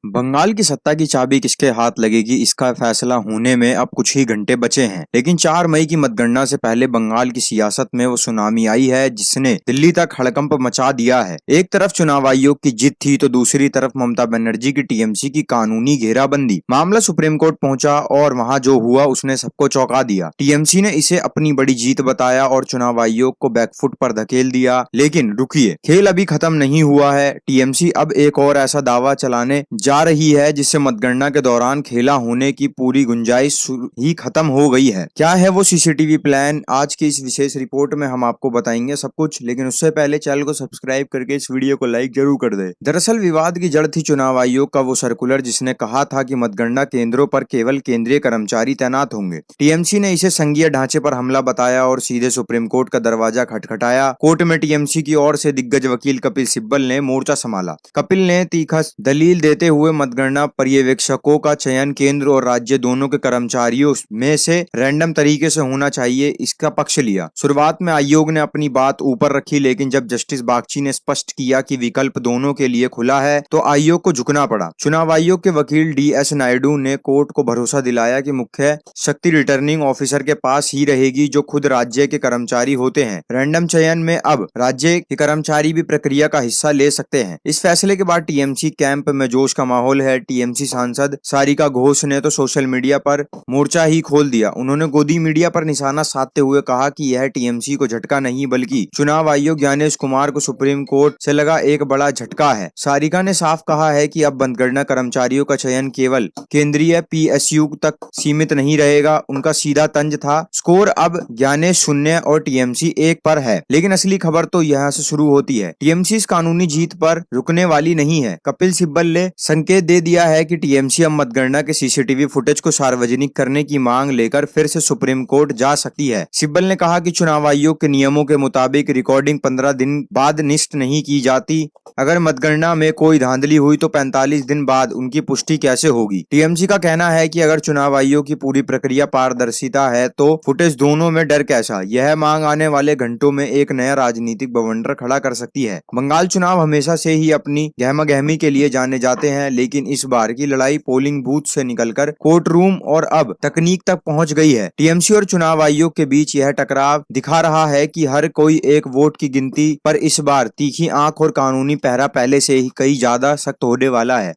बंगाल की सत्ता की चाबी किसके हाथ लगेगी, इसका फैसला होने में अब कुछ ही घंटे बचे हैं। लेकिन 4 मई की मतगणना से पहले बंगाल की सियासत में वो सुनामी आई है जिसने दिल्ली तक हड़कंप मचा दिया है। एक तरफ चुनाव आयोग की जीत थी तो दूसरी तरफ ममता बनर्जी की टीएमसी की कानूनी घेराबंदी। मामला सुप्रीम कोर्ट पहुंचा और वहां जो हुआ उसने सबको चौंका दिया। टीएमसी ने इसे अपनी बड़ी जीत बताया और चुनाव आयोग को बैकफुट पर धकेल दिया। लेकिन रुकिए, खेल अभी खत्म नहीं हुआ है। टीएमसी अब एक और ऐसा दावा चलाने जा रही है जिससे मतगणना के दौरान खेला होने की पूरी गुंजाइश ही खत्म हो गई है। क्या है वो सीसीटीवी प्लान, आज की इस विशेष रिपोर्ट में हम आपको बताएंगे सब कुछ। लेकिन उससे पहले चैनल को सब्सक्राइब करके इस वीडियो को लाइक जरूर कर दे। दरअसल विवाद की जड़ थी चुनाव आयोग का वो सर्कुलर जिसने कहा था कि मतगणना केंद्रों पर केवल केंद्रीय कर्मचारी तैनात होंगे। टीएमसी ने इसे संघीय ढांचे पर हमला बताया और सीधे सुप्रीम कोर्ट का दरवाजा खटखटाया। कोर्ट में टीएमसी की ओर से दिग्गज वकील कपिल सिब्बल ने मोर्चा संभाला। कपिल ने तीखा दलील देते हुए मतगणना पर्यवेक्षकों का चयन केंद्र और राज्य दोनों के कर्मचारियों में से रैंडम तरीके से होना चाहिए, इसका पक्ष लिया। शुरुआत में आयोग ने अपनी बात ऊपर रखी, लेकिन जब जस्टिस बागची ने स्पष्ट किया कि विकल्प दोनों के लिए खुला है तो आयोग को झुकना पड़ा। चुनाव आयोग के वकील डीएस नायडू ने कोर्ट को भरोसा दिलाया कि मुख्य शक्ति रिटर्निंग ऑफिसर के पास ही रहेगी जो खुद राज्य के कर्मचारी होते हैं। रैंडम चयन में अब राज्य के कर्मचारी भी प्रक्रिया का हिस्सा ले सकते हैं। इस फैसले के बाद टीएमसी कैंप में जोश का माहौल है। टीएमसी सांसद सारिका घोष ने तो सोशल मीडिया पर मोर्चा ही खोल दिया। उन्होंने गोदी मीडिया पर निशाना साधते हुए कहा कि यह टीएमसी को झटका नहीं बल्कि चुनाव आयोग ज्ञानेश कुमार को सुप्रीम कोर्ट से लगा एक बड़ा झटका है। सारिका ने साफ कहा है कि अब मतगणना कर्मचारियों का चयन केवल केंद्रीय पीएसयू तक सीमित नहीं रहेगा। उनका सीधा तंज था, स्कोर अब ज्ञानेश 0 और टीएमसी 1 पर है। लेकिन असली खबर तो यहाँ से शुरू होती है। टीएमसी इस कानूनी जीत पर रुकने वाली नहीं है। कपिल सिब्बल ने संकेत दे दिया है कि टीएमसी अब मतगणना के सीसीटीवी फुटेज को सार्वजनिक करने की मांग लेकर फिर से सुप्रीम कोर्ट जा सकती है। सिब्बल ने कहा कि चुनाव आयोग के नियमों के मुताबिक रिकॉर्डिंग 15 दिन बाद निष्ट नहीं की जाती। अगर मतगणना में कोई धांधली हुई तो 45 दिन बाद उनकी पुष्टि कैसे होगी। टीएमसी का कहना है कि अगर चुनाव आयोग की पूरी प्रक्रिया पारदर्शिता है तो फुटेज दोनों में डर कैसा। यह मांग आने वाले घंटों में एक नया राजनीतिक बवंडर खड़ा कर सकती है। बंगाल चुनाव हमेशा से ही अपनी गहमा-गहमी के लिए जाने जाते हैं, लेकिन इस बार की लड़ाई पोलिंग बूथ से निकलकर कोर्ट रूम और अब तकनीक तक पहुंच गई है। टीएमसी और चुनाव आयोग के बीच यह टकराव दिखा रहा है कि हर कोई एक वोट की गिनती पर इस बार तीखी आंख और कानूनी पहरा पहले से ही कई ज्यादा सख्त होने वाला है।